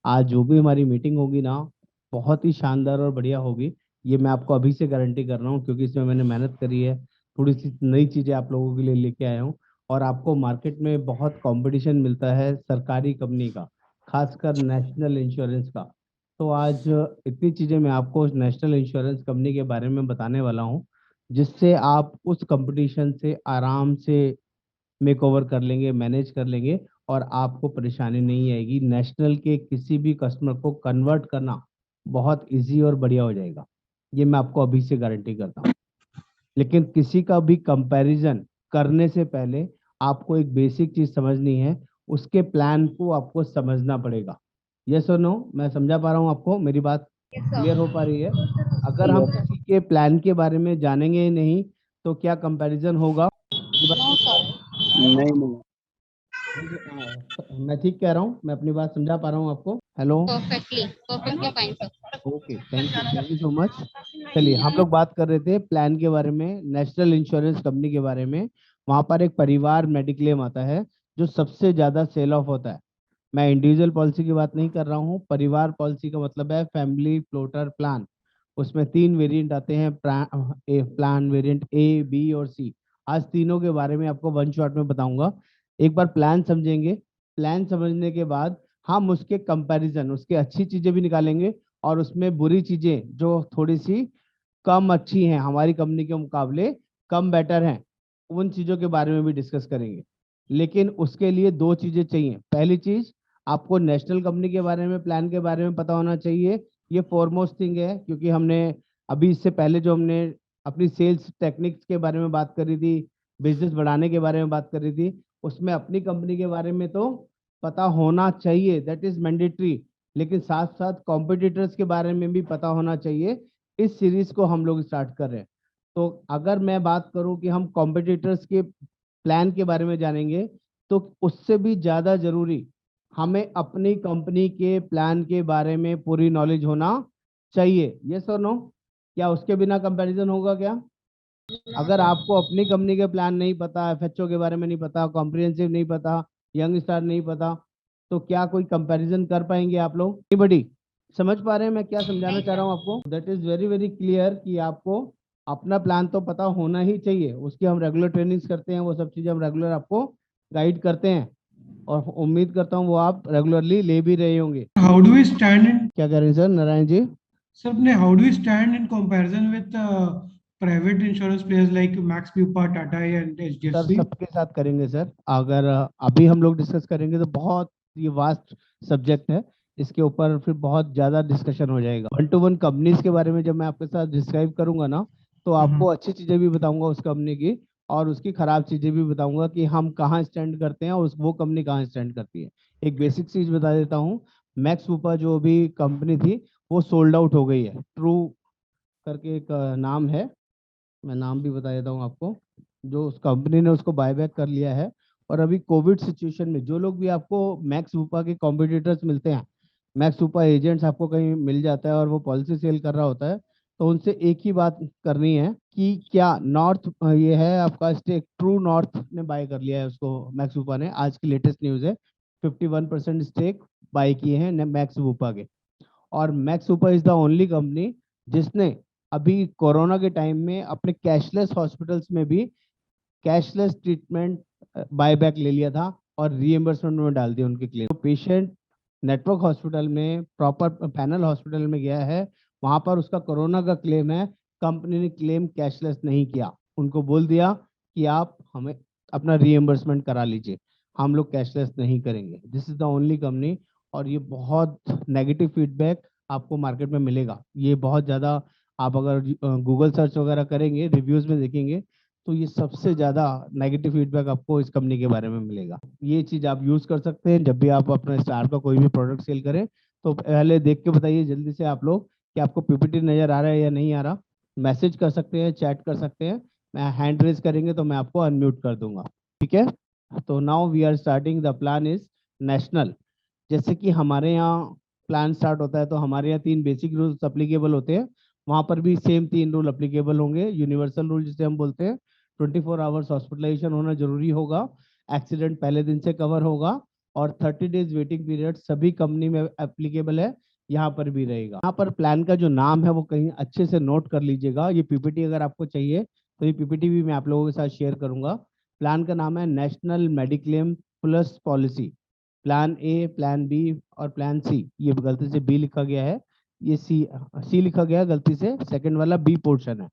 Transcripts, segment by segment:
आज जो भी हमारी मीटिंग होगी ना, बहुत ही शानदार और बढ़िया होगी। ये मैं आपको अभी से गारंटी कर रहा हूँ, क्योंकि इसमें मैंने मेहनत करी है। थोड़ी सी नई चीज़ें आप लोगों के लिए लेके आया हूँ। और आपको मार्केट में बहुत कंपटीशन मिलता है सरकारी कंपनी का, खासकर नेशनल इंश्योरेंस का। तो आज इतनी चीज़ें मैं आपको नेशनल इंश्योरेंस कंपनी के बारे में बताने वाला हूँ, जिससे आप उस कंपटीशन से आराम से मेक ओवर कर लेंगे, मैनेज कर लेंगे, और आपको परेशानी नहीं आएगी। नेशनल के किसी भी कस्टमर को कन्वर्ट करना बहुत इजी और बढ़िया हो जाएगा। ये मैं आपको अभी से गारंटी करता हूँ। लेकिन किसी का भी कंपैरिजन करने से पहले आपको एक बेसिक चीज समझनी है, उसके प्लान को आपको समझना पड़ेगा। यस और नो, मैं समझा पा रहा हूँ आपको? मेरी बात क्लियर हो पा रही है? अगर हम किसी के प्लान के बारे में जानेंगे ही नहीं, तो क्या कंपैरिजन होगा? मेरी बात समझ पा रहे हैं? नहीं नहीं। मैं ठीक कह रहा हूँ? मैं अपनी बात समझा पा रहा हूँ आपको? Hello. Perfectly fine sir. Okay, thank you so much. चलिए, हम लोग बात कर रहे थे प्लान के बारे में, नेशनल इंश्योरेंस कंपनी के बारे में। वहां पर एक परिवार मेडिक्लेम आता है, जो सबसे ज्यादा सेल ऑफ होता है। मैं इंडिविजुअल पॉलिसी की बात नहीं कर रहा हूँ। परिवार पॉलिसी का मतलब है फैमिली फ्लोटर प्लान। उसमें तीन वेरिएंट आते हैं, प्लान वेरिएंट ए, बी और सी। आज तीनों के बारे में आपको वन शॉट में बताऊंगा। एक बार प्लान समझेंगे। प्लान समझने के बाद हम उसके कंपैरिजन, उसके अच्छी चीजें भी निकालेंगे, और उसमें बुरी चीजें जो थोड़ी सी कम अच्छी हैं, हमारी कंपनी के मुकाबले कम बेटर हैं, उन चीजों के बारे में भी डिस्कस करेंगे। लेकिन उसके लिए दो चीजें चाहिए। पहली चीज, आपको नेशनल कंपनी के बारे में, प्लान के बारे में पता होना चाहिए। ये फॉरमोस्ट थिंग है, क्योंकि हमने अभी इससे पहले जो हमने अपनी सेल्स टेक्निक्स के बारे में बात करी थी, बिजनेस बढ़ाने के बारे में बात करी थी, उसमें अपनी कंपनी के बारे में तो पता होना चाहिए, दैट इज मैंडेटरी। लेकिन साथ साथ कॉम्पिटिटर्स के बारे में भी पता होना चाहिए। इस सीरीज को हम लोग स्टार्ट कर रहे हैं। तो अगर मैं बात करूं कि हम कॉम्पिटिटर्स के प्लान के बारे में जानेंगे, तो उससे भी ज़्यादा जरूरी हमें अपनी कंपनी के प्लान के बारे में पूरी नॉलेज होना चाहिए। यस और नो? क्या उसके बिना कंपैरिजन होगा क्या? अगर आपको अपनी कंपनी के प्लान नहीं पता, एफएचओ के बारे में नहीं पता, कॉम्प्रिहेंसिव नहीं पता, यंग स्टार नहीं पता, तो क्या कोई कंपैरिजन कर पाएंगे आप लोग? नहीं बड़ी समझ पा रहे हैं मैं क्या समझाना चाह रहा हूँ आपको? That is very very clear कि आपको अपना प्लान तो पता होना ही चाहिए। उसकी हम रेगुलर ट्रेनिंग्स करते हैं, वो सब चीज़ें हम रेगुलर आपको गाइड करते हैं, और उम्मीद करता हूँ वो आप रेगुलरली ले भी रहे होंगे। How do we stand in, क्या कह रहे हैं sir Narayan ji? sir, how do we stand in comparison with private insurance players like Max Bupa, Tata and sir HDFC? सबके साथ करेंगे सर। अगर अभी हम लोग डिस्कस करेंगे तो बहुत ये वास्ट सब्जेक्ट है, इसके ऊपर फिर बहुत ज़्यादा डिस्कशन हो जाएगा। वन टू वन कंपनीज के बारे में जब मैं आपके साथ डिस्क्राइब करूंगा ना, तो आपको अच्छी चीज़ें भी बताऊंगा उस कंपनी की, और उसकी खराब चीज़ें भी बताऊंगा कि हम कहाँ स्टैंड करते हैं और वो कंपनी कहाँ स्टैंड करती है। एक बेसिक चीज़ बता देता हूँ। मैक्स वूपा जो भी कंपनी थी, वो सोल्ड आउट हो गई है। ट्रू करके एक नाम है, मैं नाम भी बता देता हूँ आपको। जो उस कंपनी ने उसको बायबैक कर लिया है। और अभी कोविड सिचुएशन में जो लोग भी आपको मैक्स वूपा के कॉम्पिटिटर्स मिलते हैं, मैक्स वूपा एजेंट्स आपको कहीं मिल जाता है और वो पॉलिसी सेल कर रहा होता है, तो उनसे एक ही बात करनी है कि क्या नॉर्थ, ये है आपका स्टेक, ट्रू नॉर्थ ने बाय कर लिया है उसको मैक्स वूपा ने। आज की लेटेस्ट न्यूज़ है, 51% स्टेक बाय किए हैं मैक्स वूपा के। और max super is the only company जिसने अभी कोरोना के टाइम में अपने कैशलेस हॉस्पिटल्स में भी कैशलेस ट्रीटमेंट बायबैक ले लिया था, और रीएम्बर्समेंट में डाल दिया उनके क्लेम। तो पेशेंट नेटवर्क हॉस्पिटल में, प्रॉपर पैनल हॉस्पिटल में गया है, वहां पर उसका कोरोना का क्लेम है, कंपनी ने क्लेम कैशलेस नहीं किया। उनको बोल दिया कि आप हमें अपना रीएम्बर्समेंट करा लीजिए, हम लोग कैशलेस नहीं करेंगे। This is the only company. और ये बहुत नेगेटिव फीडबैक आपको मार्केट में मिलेगा, ये बहुत ज़्यादा। आप अगर गूगल सर्च वगैरह करेंगे, रिव्यूज़ में देखेंगे, तो ये सबसे ज़्यादा नेगेटिव फीडबैक आपको इस कंपनी के बारे में मिलेगा। ये चीज़ आप यूज़ कर सकते हैं जब भी आप अपना स्टार का कोई भी प्रोडक्ट सेल करें। तो पहले देख के बताइए जल्दी से आप लोग कि आपको पीपीटी नज़र आ रहा है या नहीं आ रहा। मैसेज कर सकते हैं, चैट कर सकते हैं। मैं हैंड रेज करेंगे तो मैं आपको अनम्यूट कर दूंगा, ठीक है? तो now we are starting the plan is national. जैसे कि हमारे यहाँ प्लान स्टार्ट होता है, तो हमारे यहाँ तीन बेसिक रूल्स अप्लीकेबल होते हैं। वहाँ पर भी सेम तीन रूल अप्लीकेबल होंगे। यूनिवर्सल रूल जिसे हम बोलते हैं, 24 आवर्स हॉस्पिटलाइजेशन होना जरूरी होगा, एक्सीडेंट पहले दिन से कवर होगा, और 30 डेज वेटिंग पीरियड सभी कंपनी में एप्लीकेबल है, यहाँ पर भी रहेगा। यहाँ पर प्लान का जो नाम है वो कहीं अच्छे से नोट कर लीजिएगा। ये पीपीटी अगर आपको चाहिए तो ये पीपीटी भी मैं आप लोगों के साथ शेयर करूंगा। प्लान का नाम है national mediclaim plus policy. Plan A, plan B और प्लान सी, ये गलती से बी लिखा गया है, ये सी लिखा गया है गलती से, सेकंड वाला बी पोर्शन है,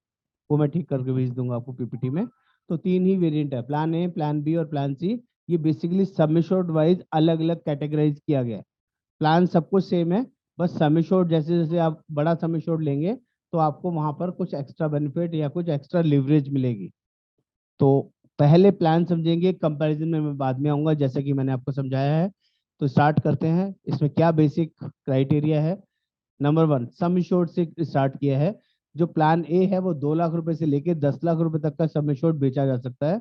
वो मैं ठीक करके भेज दूंगा आपको पीपीटी में। तो 3 ही वेरिएंट है, प्लान ए, प्लान बी और प्लान सी। ये बेसिकली सम एश्योर्ड वाइज अलग अलग कैटेगराइज किया गया है। प्लान सब कुछ सेम है, बस सम एश्योर्ड जैसे जैसे आप बड़ा सम एश्योर्ड लेंगे तो आपको वहां पर कुछ एक्स्ट्रा बेनिफिट या कुछ एक्स्ट्रा लिवरेज मिलेगी। तो पहले प्लान समझेंगे, कंपैरिजन में मैं बाद में आऊंगा जैसे कि मैंने आपको समझाया है। तो स्टार्ट करते हैं। इसमें क्या बेसिक क्राइटेरिया है। नंबर 1, सम एश्योर्ड से स्टार्ट किया है। जो प्लान ए है वो 2 लाख रुपए से लेके 10 लाख रुपए तक का सम एश्योर्ड बेचा जा सकता है,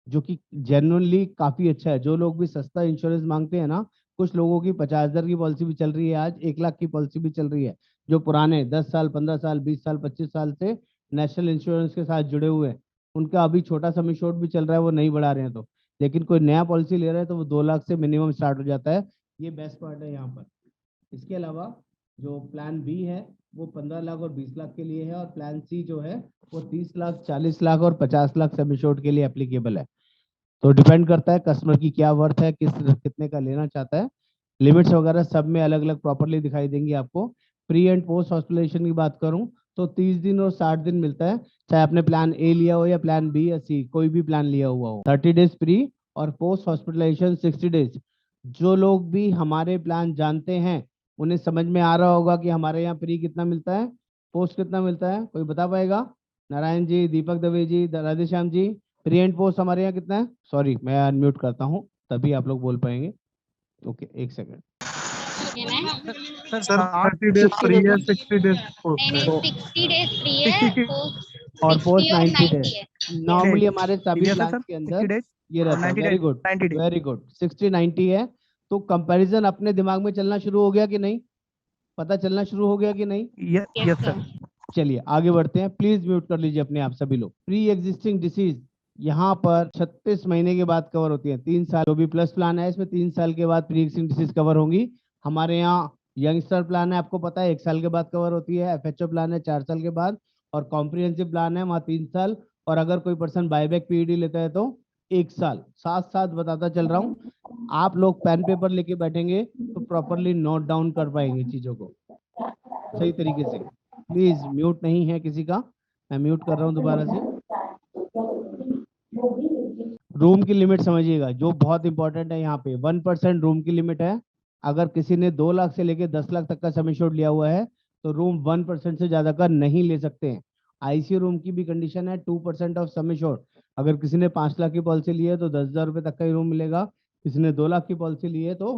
जो कि जेन्युइनली काफी अच्छा है। जो लोग भी सस्ता इंश्योरेंस मांगते हैं ना, कुछ लोगों की 50,000 की पॉलिसी भी चल रही है, आज 1 लाख की पॉलिसी भी चल रही है। जो पुराने 10 साल, 15 साल, 20 साल, 25 साल से नेशनल इंश्योरेंस के साथ जुड़े हुए हैं, उनका अभी छोटा सम एश्योर्ड भी चल रहा है, वो नहीं बढ़ा रहे हैं। तो लेकिन कोई नया पॉलिसी ले रहा है तो वो 2 लाख से मिनिमम स्टार्ट हो जाता है। ये बेस्ट पार्ट है यहाँ पर। इसके अलावा जो प्लान बी है वो 15 लाख और 20 लाख के लिए है, और प्लान सी जो है वो 30 लाख, 40 लाख और 50 लाख सम एश्योर्ड के लिए एप्लीकेबल है। तो डिपेंड करता है कस्टमर की क्या वर्थ है, कितने का लेना चाहता है। लिमिट्स वगैरह सब में अलग अलग प्रॉपरली दिखाई देंगी आपको। प्री एंड पोस्ट हॉस्पिटलाइजेशन की बात करूं तो 30 दिन और 60 दिन मिलता है, चाहे आपने प्लान ए लिया हो या प्लान बी या सी, कोई भी प्लान लिया हुआ हो। 30 डेज प्री और पोस्ट हॉस्पिटलाइजेशन 60 डेज। जो लोग भी हमारे प्लान जानते हैं उन्हें समझ में आ रहा होगा कि हमारे यहाँ प्री कितना मिलता है, पोस्ट कितना मिलता है। कोई बता पाएगा? नारायण जी, दीपक दवे जी, राधेश्याम जी, प्री एंड पोस्ट हमारे यहाँ कितना है? सॉरी, मैं अनम्यूट करता हूँ तभी आप लोग बोल पाएंगे। ओके, एक सेकंड। ये ना सर 30 डेज फ्री है, 60 डेज पोस्ट नहीं है। नहीं 60 डेज फ्री है, 60 पोस्ट और 60 पोस्ट और 90 90 डेज। है। नॉर्मली हमारे सभी सीरियस है प्लान सर? के 60 अंदर डेज ये और रहता है। 90 very days, good, 90 days. Very good. 60-90 है। तो कंपैरिजन अपने दिमाग में चलना शुरू हो गया कि नहीं? पता चलना शुरू हो गया कि नहीं? Yes yes sir. सर। चलिए आगे बढ़ते हैं। प्लीज म्यूट कर लीजिए अपने आप सभी लोग। प्री एग्जिस्टिंग डिसीज यहाँ पर 36 महीने के बाद कवर होती है। 3 साल जो भी प्लस प्लान है इसमें 3 साल के बाद प्री एग्जिस्टिंग डिसीज कवर होंगी। हमारे यहाँ यंगस्टर प्लान है, आपको पता है 1 साल के बाद कवर होती है। एफएचओ प्लान है 4 साल के बाद, और कॉम्प्रिहेंसिव प्लान है वहाँ 3 साल, और अगर कोई पर्सन बायबैक पीईडी लेता है तो 1 साल। साथ साथ बताता चल रहा हूँ, आप लोग पेन पेपर लेके बैठेंगे तो प्रॉपरली नोट डाउन कर पाएंगे चीजों को सही तरीके से। प्लीज म्यूट नहीं है किसी का, मैं म्यूट कर रहा हूँ दोबारा से। रूम की लिमिट समझिएगा जो बहुत इंपॉर्टेंट है। यहाँ पे 1% रूम की लिमिट है। अगर किसी ने 2 लाख से लेके 10 लाख तक का सम एश्योर्ड लिया हुआ है तो रूम 1% से ज्यादा का नहीं ले सकते हैं। आईसीयू रूम की भी कंडीशन है 2% ऑफ सम एश्योर्ड। अगर किसी ने 5 लाख की पॉलिसी ली है तो 10,000 रुपए तक का ही रूम मिलेगा। किसी ने 2 लाख की पॉलिसी ली है तो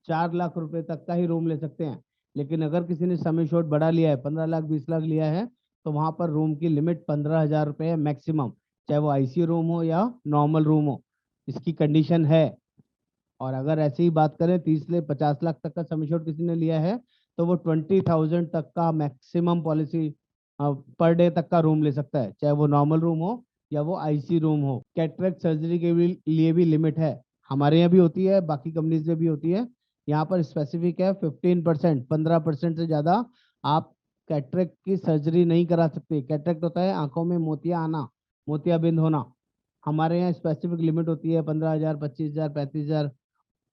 4 लाख रुपए तक का ही रूम ले सकते हैं। लेकिन अगर किसी ने सम एश्योर्ड बढ़ा लिया है, 15 लाख 20 लाख लिया है, तो वहां पर रूम की लिमिट 15,000 रुपए है मैक्सिमम, चाहे वो आईसीयू रूम हो या नॉर्मल रूम हो, इसकी कंडीशन है। और अगर ऐसे ही बात करें 30 से 50 लाख तक का सम एश्योर्ड किसी ने लिया है तो वो 20,000 तक का मैक्सिमम पॉलिसी पर डे तक का रूम ले सकता है, चाहे वो नॉर्मल रूम हो या वो आईसी रूम हो। कैटरेक्ट सर्जरी के लिए भी लिमिट है, हमारे यहाँ भी होती है, बाकी कंपनीज में भी होती है। यहाँ पर स्पेसिफिक है 15%, 15% से ज्यादा आप कैटरेक्ट की सर्जरी नहीं करा सकते। कैटरेक्ट होता है आंखों में मोतिया आना, मोतियाबिंद होना। हमारे यहाँ स्पेसिफिक लिमिट होती है 15,000, 25,000, 35,000,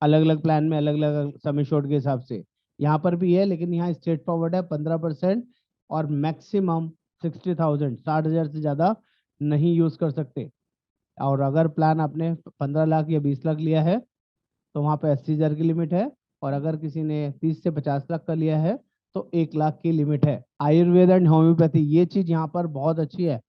अलग अलग प्लान में अलग अलग सम एश्योर्ड के हिसाब से। यहाँ पर भी है लेकिन यहाँ स्ट्रेट फॉरवर्ड है 15% और मैक्सिमम 60,000, 60,000 से ज्यादा नहीं यूज कर सकते। और अगर प्लान आपने 15 लाख या 20 लाख लिया है तो वहाँ पे 80,000 की लिमिट है, और अगर किसी ने 30 से 50 लाख का लिया है तो 1 लाख की लिमिट है। आयुर्वेद एंड होम्योपैथी, ये चीज यहाँ पर बहुत अच्छी है,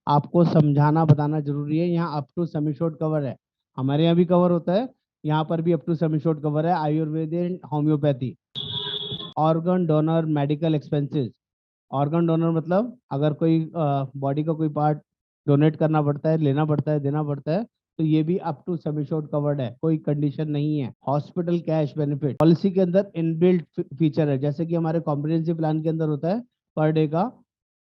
आपको समझाना बताना जरूरी है। यहाँ up to sum assured cover है, हमारे यहाँ भी कवर होता है, यहाँ पर भी up to sum assured cover है। Ayurveda and homeopathy. Organ donor medical expenses. Organ donor मतलब अगर कोई बॉडी का कोई पार्ट डोनेट करना पड़ता है, लेना पड़ता है, देना पड़ता है, तो ये भी up to sum assured covered है, कोई कंडीशन नहीं है। हॉस्पिटल कैश बेनिफिट पॉलिसी के अंदर इनबिल्ट फीचर है, जैसे कि हमारे कॉम्प्रिहेंसिव प्लान के अंदर होता है पर डे का,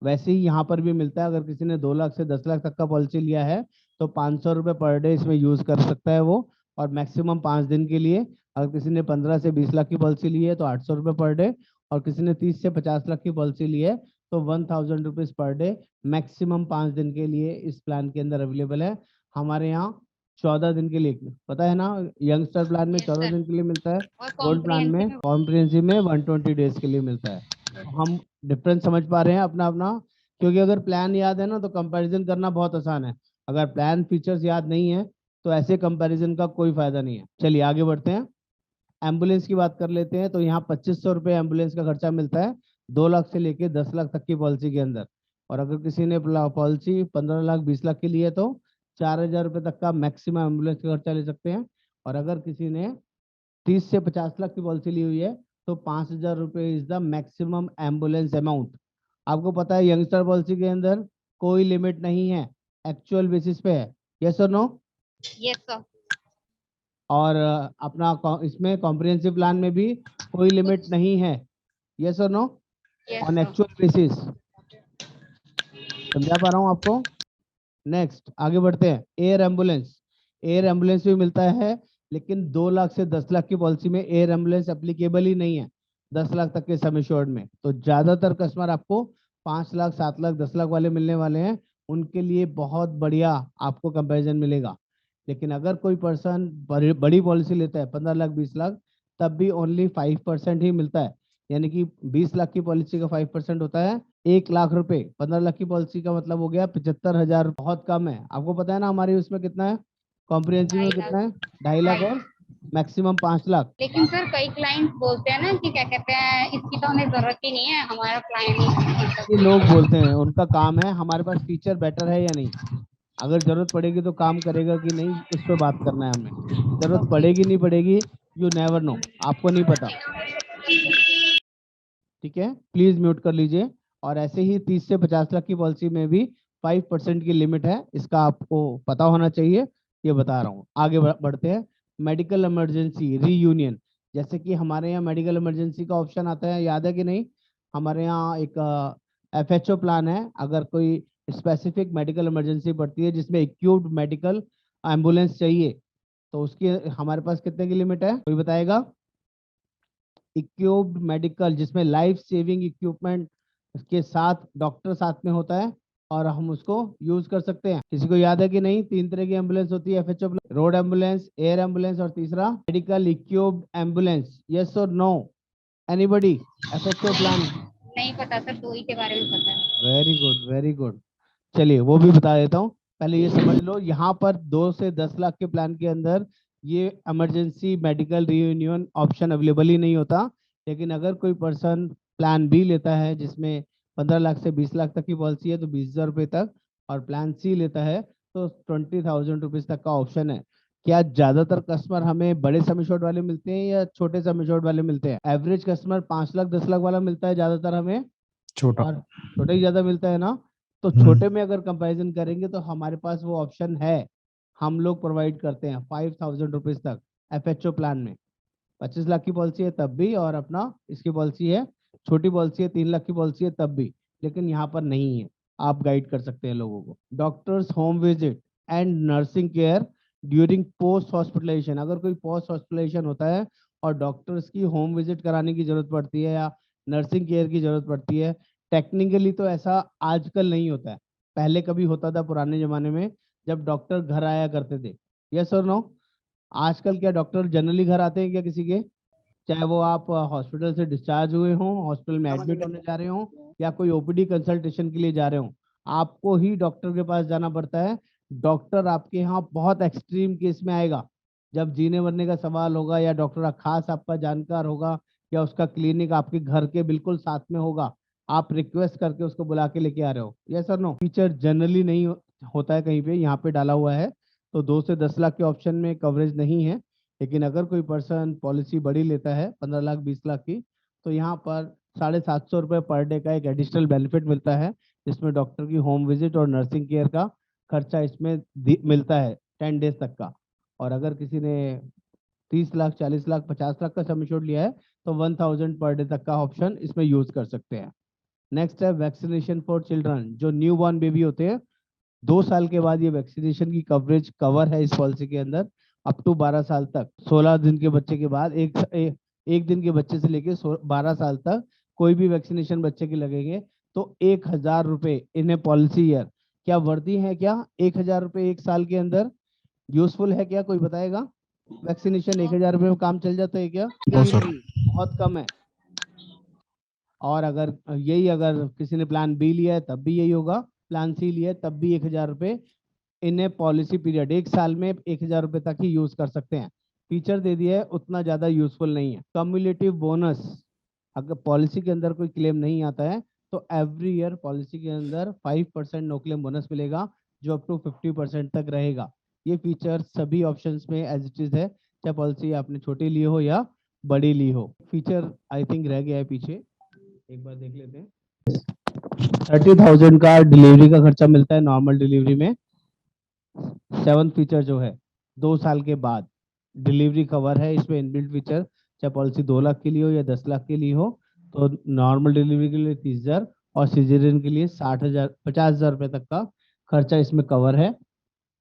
वैसे ही यहाँ पर भी मिलता है। अगर किसी ने 2 लाख से 10 लाख तक का पॉलिसी लिया है तो 500 रुपये पर डे इसमें यूज कर सकता है वो, और मैक्सिमम 5 दिन के लिए। अगर किसी ने 15 से 20 लाख की पॉलिसी ली है तो 800 रुपये पर डे, और किसी ने 30 से 50 लाख की पॉलिसी ली है तो 1000 रुपीज पर डे मैक्सिमम 5 दिन के लिए इस प्लान के अंदर अवेलेबल है। हमारे यहाँ 14 दिन के लिए, पता है ना, यंगस्टर प्लान में Yes, 14 sir. दिन के लिए मिलता है, और गोल्ड प्लान में comprehensive कॉम्प्रिहेंसिव में 120 डेज के लिए मिलता है। तो हम डिफरेंस समझ पा रहे हैं अपना अपना, क्योंकि अगर प्लान याद है ना तो कंपैरिजन करना बहुत आसान है, अगर प्लान फीचर्स याद नहीं है तो ऐसे कंपैरिजन का कोई फायदा नहीं है। चलिए आगे बढ़ते हैं। एम्बुलेंस की बात कर लेते हैं। तो यहाँ 2500 रुपये एम्बुलेंस का खर्चा मिलता है 2 लाख से लेके 10 लाख तक की पॉलिसी के अंदर। और अगर किसी ने पॉलिसी 15 लाख 20 लाख की ली है तो 4000 रुपये तक का मैक्सिमम एम्बुलेंस का खर्चा ले सकते हैं। और अगर किसी ने 30 से 50 लाख की पॉलिसी ली हुई है तो 5000 रुपये is the maximum ambulance amount. आपको पता है यंगस्टर पॉलिसी के अंदर कोई लिमिट नहीं है, एक्चुअल बेसिस पे है। यस और नो? yes sir. और इसमें कॉम्प्रिहेंसिव प्लान में भी कोई लिमिट नहीं है। यस और no? Yes on sir. Actual basis. समझा पा रहा हूँ आपको? नेक्स्ट आगे बढ़ते हैं। एयर एम्बुलेंस, एयर एम्बुलेंस भी मिलता है, लेकिन 2 लाख से 10 लाख की पॉलिसी में एयर एम्बुलेंस एप्लीकेबल ही नहीं है 10 लाख तक के सम एश्योर्ड में। तो ज्यादातर कस्टमर आपको 5 लाख 7 लाख 10 लाख वाले मिलने वाले हैं, उनके लिए बहुत बढ़िया आपको कंपैरिजन मिलेगा। लेकिन अगर कोई पर्सन बड़ी पॉलिसी लेता है 15 लाख 20 लाख, तब भी ओनली 5% ही मिलता है। यानी कि 20 लाख की पॉलिसी का 5% होता है 1 लाख रुपए। 15 लाख की पॉलिसी का मतलब हो गया 75,000, बहुत कम है। आपको पता है ना हमारी उसमें कितना है, कॉम्प्रिहेंसिव में 2.5 कितना है, लाख 2.5 लाख और मैक्सिमम 5 लाख। लेकिन सर कई क्लाइंट बोलते हैं ना कि क्या कहते हैं इसकी तो हमें जरूरत ही नहीं है, हमारा क्लाइंट ये मतलब लोग बोलते हैं, उनका काम है हमारे पास फीचर बेटर है या नहीं, अगर जरूरत पड़ेगी तो काम करेगा कि नहीं, उस पर बात करना है हमें। जरूरत ओके। पड़ेगी नहीं पड़ेगी, यू नेवर नो, आपको नहीं पता। ठीक है, प्लीज म्यूट कर लीजिए। और ऐसे ही 30 से 50 लाख की पॉलिसी में भी 5% की लिमिट है, इसका आपको पता होना चाहिए, ये बता रहा हूँ। आगे बढ़ते हैं। मेडिकल इमरजेंसी रीयूनियन, जैसे कि हमारे यहाँ मेडिकल इमरजेंसी का ऑप्शन आता है, याद है कि नहीं? हमारे यहाँ एक FHO प्लान है, अगर कोई स्पेसिफिक मेडिकल इमरजेंसी पड़ती है जिसमें इक्विप्ड मेडिकल एम्बुलेंस चाहिए, तो उसकी हमारे पास कितने की लिमिट है, कोई बताएगा? इक्विप्ड मेडिकल, जिसमें लाइफ सेविंग इक्विपमेंट के साथ डॉक्टर साथ में होता है और हम उसको यूज कर सकते हैं। किसी को याद है कि नहीं? 3 तरह की एम्बुलेंस होती है FHO, road ambulance, air ambulance और तीसरा मेडिकल इक्विप्ड एम्बुलेंस। यस और नो? एनीबडी? FHO नहीं प्लान? नहीं पता सर, 2 ही के बारे में पता है। Very good very good. चलिए वो भी बता देता हूँ। पहले ये समझ लो, यहाँ पर 2 से 10 लाख के प्लान के अंदर ये emergency medical reunion option available ही नहीं होता। लेकिन अगर कोई पर्सन प्लान बी लेता है जिसमें 15 लाख से 20 लाख तक की पॉलिसी है तो 20,000 रुपये तक, और प्लान सी लेता है तो 20,000 रुपीज तक का ऑप्शन है। क्या ज्यादातर कस्टमर हमें बड़े सम एश्योर्ड वाले मिलते हैं या छोटे सम एश्योर्ड वाले मिलते हैं? एवरेज कस्टमर 5 लाख 10 लाख वाला मिलता है ज्यादातर हमें, छोटा। और छोटे ही ज्यादा मिलता है ना। तो छोटे में अगर कंपैरिजन करेंगे तो हमारे पास वो ऑप्शन है, हम लोग प्रोवाइड करते हैं 5,000 रुपीज तक FHO प्लान में। 25 लाख की पॉलिसी है तब भी, और अपना इसकी पॉलिसी है, छोटी पॉलिसी है 3 लाख की पॉलिसी है तब भी, लेकिन यहाँ पर नहीं है। आप गाइड कर सकते हैं लोगों को। Doctors home visit and nursing care during post hospitalization, अगर कोई पोस्ट हॉस्पिटलाइजेशन होता है और डॉक्टर्स की होम विजिट कराने की जरूरत पड़ती है या नर्सिंग केयर की जरूरत पड़ती है, टेक्निकली तो ऐसा आजकल नहीं होता है, पहले कभी होता था पुराने जमाने में जब डॉक्टर घर आया करते थे। यस और नो? आजकल क्या डॉक्टर जनरली घर आते हैं क्या किसी के? चाहे वो आप हॉस्पिटल से डिस्चार्ज हुए हों, हॉस्पिटल में एडमिट होने जा रहे हों, या कोई OPD कंसल्टेशन के लिए जा रहे हों, आपको ही डॉक्टर के पास जाना पड़ता है। डॉक्टर आपके यहाँ बहुत एक्सट्रीम केस में आएगा, जब जीने मरने का सवाल होगा, या डॉक्टर खास आपका जानकार होगा, या उसका क्लिनिक आपके घर के बिल्कुल साथ में होगा, आप रिक्वेस्ट करके उसको बुला के लेके आ रहे हो। यस और नो? फीचर जनरली नहीं होता है कहीं पे, यहाँ पे डाला हुआ है। तो 2 से 10 लाख के ऑप्शन में कवरेज नहीं है, लेकिन अगर कोई पर्सन पॉलिसी बड़ी लेता है 15 लाख 20 लाख की, तो यहाँ पर 750 रुपये पर डे का एक एडिशनल बेनिफिट मिलता है, जिसमें डॉक्टर की होम विजिट और नर्सिंग केयर का खर्चा इसमें मिलता है 10 डेज तक का। और अगर किसी ने 30 लाख 40 लाख 50 लाख का सम एश्योर्ड लिया है तो 1000 पर डे तक का ऑप्शन इसमें यूज कर सकते हैं। नेक्स्ट है वैक्सीनेशन फॉर चिल्ड्रन, जो न्यू बॉर्न बेबी होते हैं 2 साल के बाद ये वैक्सीनेशन की कवरेज कवर है इस पॉलिसी के अंदर। अप टू 12 साल तक, 16 दिन के बच्चे के बाद एक दिन के बच्चे से लेके 12 साल तक कोई भी वैक्सीनेशन बच्चे के लगेंगे तो 1,000 रुपए इन ए पॉलिसी ईयर। क्या वर्दी है क्या 1,000 रुपए एक साल के अंदर? यूजफुल है क्या? कोई बताएगा? वैक्सीनेशन 1,000 रुपए में काम चल जाता है क्या? No sir. बहुत कम है। और अगर किसी ने प्लान बी लिया है तब भी यही होगा, प्लान सी लिया है तब भी 1,000 रुपए इन ए पॉलिसी पीरियड, एक साल में 1,000 रुपए तक ही यूज कर सकते हैं। फीचर दे दिया है, उतना ज्यादा यूजफुल नहीं है। कम्युलेटिव बोनस, अगर पॉलिसी के अंदर कोई क्लेम नहीं आता है तो एवरी ईयर पॉलिसी के अंदर 5% नो क्लेम बोनस मिलेगा, जो अप टू 50% तक रहेगा। ये फीचर सभी ऑप्शंस में एज इट इज है, चाहे पॉलिसी आपने छोटी ली हो या बड़ी ली हो। फीचर आई थिंक रह गया है पीछे, एक बार देख लेते हैं। 30,000 का डिलीवरी का खर्चा मिलता है नॉर्मल डिलीवरी में। 7th फीचर जो है 2 साल के बाद डिलीवरी कवर है, इसमें इनबिल्ट फीचर, चाहे पॉलिसी 2 लाख के लिए हो या 10 लाख के लिए हो, तो नॉर्मल डिलीवरी के लिए 30,000 और सिजेरियन के लिए 50,000 रुपए तक का खर्चा इसमें कवर है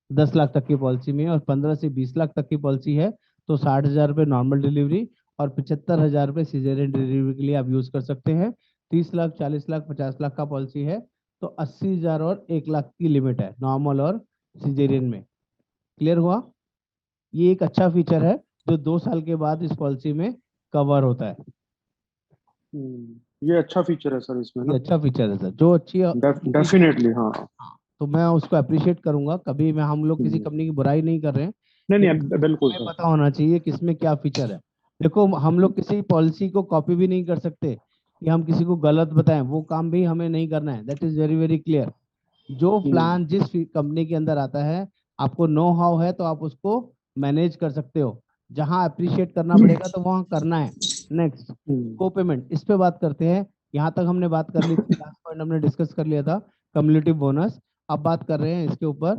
10 लाख तक की पॉलिसी में। और 15 से 20 लाख तक की पॉलिसी है तो 60,000 रुपए नॉर्मल डिलीवरी और 75,000 रुपए सिजेरियन डिलीवरी के लिए आप यूज कर सकते हैं। 30 लाख, 40 लाख, 50 लाख का पॉलिसी है तो 80,000 और 1 लाख की लिमिट है नॉर्मल और सिजेरियन में। क्लियर हुआ? ये एक अच्छा फीचर है जो 2 साल के बाद इस पॉलिसी में कवर होता है। ये अच्छा फीचर है सर इसमें ये ना। अच्छा फीचर है सर, जो अच्छी डेफिनेटली हाँ। तो मैं उसको अप्रिशिएट करूंगा। कभी मैं हम लोग किसी कंपनी की बुराई नहीं कर रहे हैं, नहीं लेकिन नहीं बिल्कुल हमें सर। पता होना चाहिए किसमें क्या फीचर है। देखो हम लोग किसी पॉलिसी को कॉपी भी नहीं कर सकते कि हम किसी को गलत बताएं, वो काम भी हमें नहीं करना है। That is very very clear. जो प्लान जिस कंपनी के अंदर आता है, आपको नो हाउ है तो आप उसको मैनेज कर सकते हो। जहां अप्रिशिएट करना पड़ेगा तो वहां करना है। नेक्स्ट, को पेमेंट, इस पे बात करते हैं। यहाँ तक हमने बात कर ली थी, लास्ट पॉइंट हमने डिस्कस कर लिया था कम्युलेटिव बोनस। अब बात कर रहे हैं इसके ऊपर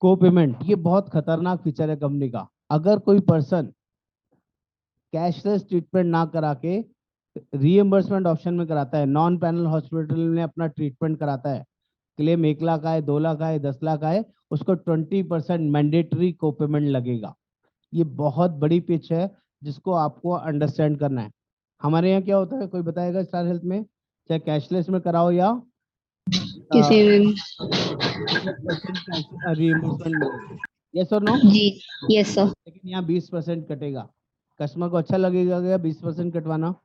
को पेमेंट। ये बहुत खतरनाक फीचर है कंपनी का। अगर कोई पर्सन कैशलेस ट्रीटमेंट ना करा के रीएम्बर्समेंट ऑप्शन में कराता है, नॉन पैनल हॉस्पिटल में अपना ट्रीटमेंट कराता है, क्लेम 1 लाख आए, 2 लाख आए, 10 लाख आए, उसको 20% मैंडेटरी को पेमेंट लगेगा। ये बहुत बड़ी पिच है जिसको आपको अंडरस्टैंड करना है। हमारे यहाँ क्या होता है, कोई बताएगा स्टार हेल्थ में, चाहे कैशलेस में कराओ या किसी रीइंबर्समेंट मिलेगा। यस और नो? जी यस सर। लेकिन यहाँ 20% कटेगा। कस्टमर को अच्छा लगेगा क्या 20% कटवाना? No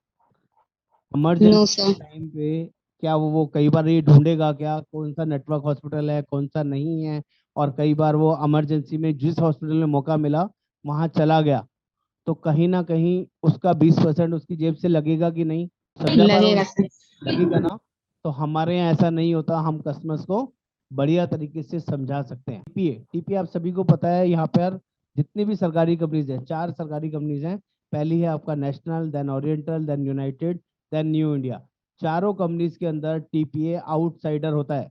emergency sir. टाइम पे क्या वो कई बार ये ढूंढेगा क्या कौन सा नेटवर्क हॉस्पिटल है कौन सा नहीं है? और कई बार वो इमरजेंसी में जिस हॉस्पिटल में मौका मिला वहां चला गया, तो कहीं ना कहीं उसका 20% उसकी जेब से लगेगा कि नहीं? समझा पा रहे हो? लगेगा सर। लगेगा ना? तो हमारे यहाँ ऐसा नहीं होता, हम कस्टमर्स को बढ़िया तरीके से समझा सकते हैं। टीपीए आप सभी को पता है, यहाँ पर जितनी भी सरकारी कंपनीज है, 4 सरकारी कंपनीज हैं। पहली है आपका national, then oriental, then united, then new India. चारों कंपनीज के अंदर टीपीए आउटसाइडर होता है।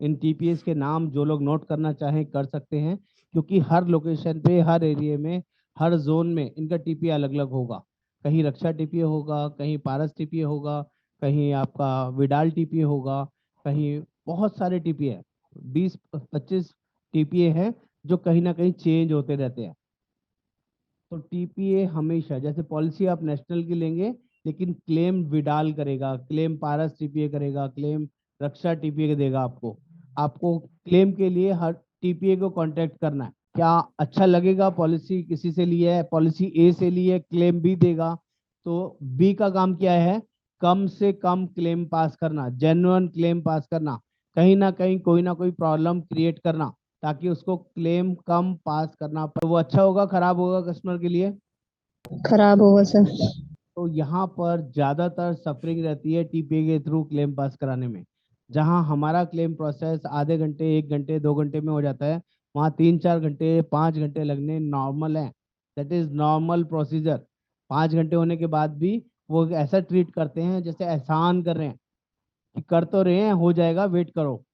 इन टीपीएस के नाम जो लोग नोट करना चाहें कर सकते हैं, क्योंकि हर लोकेशन पे, हर एरिया में, हर जोन में इनका टीपीए अलग अलग होगा। कहीं रक्षा टीपीए होगा, कहीं पारस टीपीए होगा, कहीं आपका विडाल टीपीए होगा, कहीं बहुत सारे टीपीए हैं। 20-25 टीपीए हैं जो कहीं ना कहीं चेंज होते रहते हैं। तो टीपीए हमेशा, जैसे पॉलिसी आप नेशनल की लेंगे लेकिन क्लेम विडाल करेगा, क्लेम पारस टीपीए करेगा, क्लेम रक्षा टीपीए देगा। आपको क्लेम के लिए हर टीपीए को कांटेक्ट करना है। क्या अच्छा लगेगा? पॉलिसी किसी से ली है, पॉलिसी ए से ली है, क्लेम बी देगा, तो बी का काम क्या है? कम से कम क्लेम पास करना, जेन्युइन क्लेम पास करना, कहीं ना कहीं कोई ना कोई प्रॉब्लम क्रिएट करना ताकि उसको क्लेम कम पास करना पड़े। वो अच्छा होगा खराब होगा कस्टमर के लिए? खराब होगा सर। तो यहाँ पर ज्यादातर सफरिंग रहती है टीपीए के थ्रू क्लेम पास कराने में। जहाँ हमारा क्लेम प्रोसेस आधे घंटे, 1 घंटे, 2 घंटे में हो जाता है, वहाँ 3-4 घंटे, 5 घंटे लगने नॉर्मल है। That is normal procedure. 5 घंटे होने के बाद भी वो ऐसा ट्रीट करते हैं जैसे एहसान कर रहे हैं कि कर तो रहे हैं, हो जाएगा, वेट करो।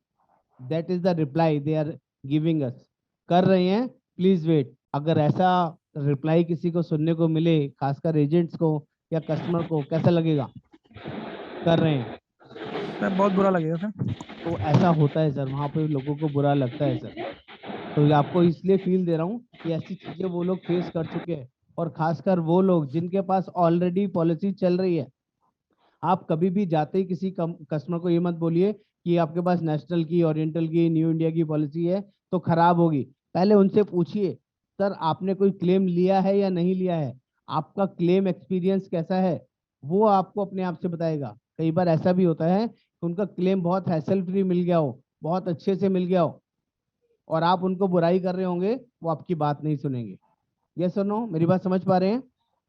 That is the reply they are giving us. कर रहे हैं, प्लीज वेट। अगर ऐसा रिप्लाई किसी को सुनने को मिले, खासकर एजेंट्स को या कस्टमर को, कैसा लगेगा? कर रहे हैं सर बहुत बुरा लगेगा सर। तो ऐसा होता है सर, वहां पे लोगों को बुरा लगता है सर। तो ये आपको इसलिए फील दे रहा हूँ कि ऐसी चीजें वो लोग फेस कर चुके हैं, और खासकर वो लोग जिनके पास ऑलरेडी पॉलिसी चल रही है। आप कभी भी जाते ही किसी कस्टमर को ये मत बोलिए कि आपके पास नेशनल की, ओरिएंटल की, न्यू इंडिया की पॉलिसी है तो खराब होगी। पहले उनसे पूछिए, सर आपने कोई क्लेम लिया है या नहीं लिया है, आपका क्लेम एक्सपीरियंस कैसा है, वो आपको अपने आप से बताएगा। कई बार ऐसा भी होता है कि उनका क्लेम बहुत हैसल फ्री मिल गया हो, बहुत अच्छे से मिल गया हो, और आप उनको बुराई कर रहे होंगे, वो आपकी बात नहीं सुनेंगे। यस और नो, मेरी बात समझ पा रहे हैं?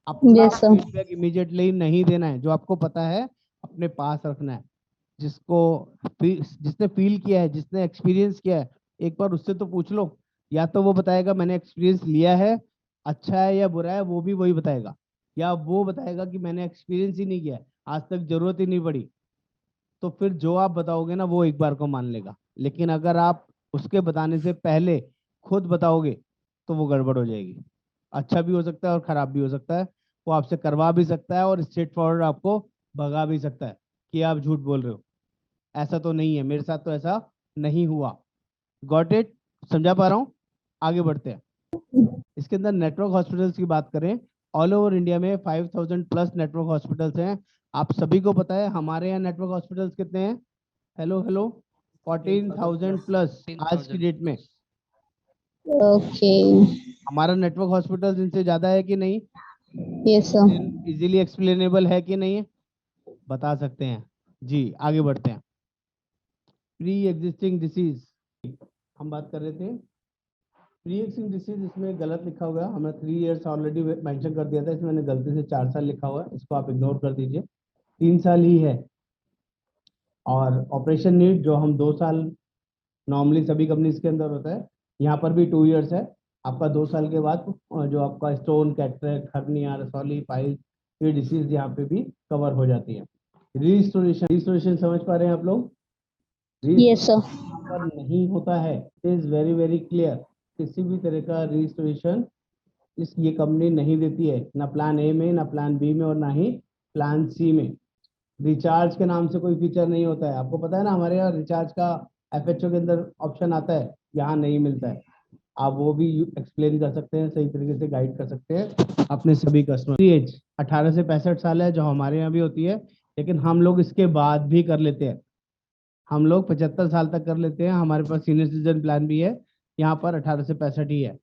अपना Yes, sir. फीडबैक इमीडिएटली नहीं देना है, जो आपको पता है अपने पास रखना है। जिसने फील किया है, जिसने एक्सपीरियंस किया है, एक बार उससे तो पूछ लो। या तो वो बताएगा मैंने एक्सपीरियंस लिया है, अच्छा है या बुरा है, वो भी वही बताएगा, या वो बताएगा कि मैंने एक्सपीरियंस ही नहीं किया है, आज तक जरूरत ही नहीं पड़ी। तो फिर जो आप बताओगे ना वो एक बार को मान लेगा। लेकिन अगर आप उसके बताने से पहले खुद बताओगे तो वो गड़बड़ हो जाएगी। अच्छा भी हो सकता है और खराब भी हो सकता है। वो आपसे करवा भी सकता है और स्ट्रेट फॉरवर्ड आपको भगा भी सकता है कि आप झूठ बोल रहे हो। ऐसा तो नहीं है, मेरे साथ तो ऐसा नहीं हुआ। Got it? समझा पा रहा हूँ? आगे बढ़ते हैं। इसके अंदर नेटवर्क हॉस्पिटल्स की बात करें, ऑल ओवर इंडिया में 5000 प्लस नेटवर्क हॉस्पिटल्स हैं। आप सभी को पता है हमारे यहाँ नेटवर्क हॉस्पिटल्स कितने हैं? हेलो हेलो, 14,000 प्लस आज की डेट में। Okay. हमारा नेटवर्क हॉस्पिटल्स इनसे ज्यादा है कि नहीं? Yes, sir. इजीली एक्सप्लेनेबल है कि नहीं? बता सकते हैं जी। आगे बढ़ते हैं। प्री एग्जिस्टिंग डिसीज हम बात कर रहे थे। प्री एग्जिस्टिंग डिसीज इसमें गलत लिखा हुआ है, हमने 3 इयर्स ऑलरेडी मेंशन कर दिया था, इसमें मैंने गलती से 4 साल लिखा हुआ है, इसको आप इग्नोर कर दीजिए, 3 साल ही है। और ऑपरेशन नीड जो हम 2 साल नॉर्मली सभी कंपनीज के अंदर होता है, यहाँ पर भी 2 इयर्स है। आपका 2 साल के बाद जो आपका स्टोन, कैटरेक्ट, हर्निया, रसौली, पाइल्स, ये डिसीज यहाँ पे भी कवर हो जाती है। रिस्टोरेशन समझ पा रहे हैं आप लोग? Yes, sir. पर नहीं होता है, it is very very clear. किसी भी तरह का रिस्टोरेशन ये कंपनी नहीं देती है, ना प्लान ए में, ना प्लान बी में, और ना ही प्लान सी में। रिचार्ज के नाम से कोई फीचर नहीं होता है, आपको पता है ना, हमारे यहाँ रिचार्ज का एफएचओ के अंदर ऑप्शन आता है, यहाँ नहीं मिलता है। आप वो भी एक्सप्लेन कर सकते हैं, सही तरीके से गाइड कर सकते हैं अपने सभी कस्टमर। एज 18 से 65 साल है, जो हमारे यहाँ भी होती है, लेकिन हम लोग इसके बाद भी कर लेते हैं। हम लोग 75 साल तक कर लेते हैं, हमारे पास सीनियर सिटीजन प्लान भी है, यहाँ पर 18 से 65 ही है।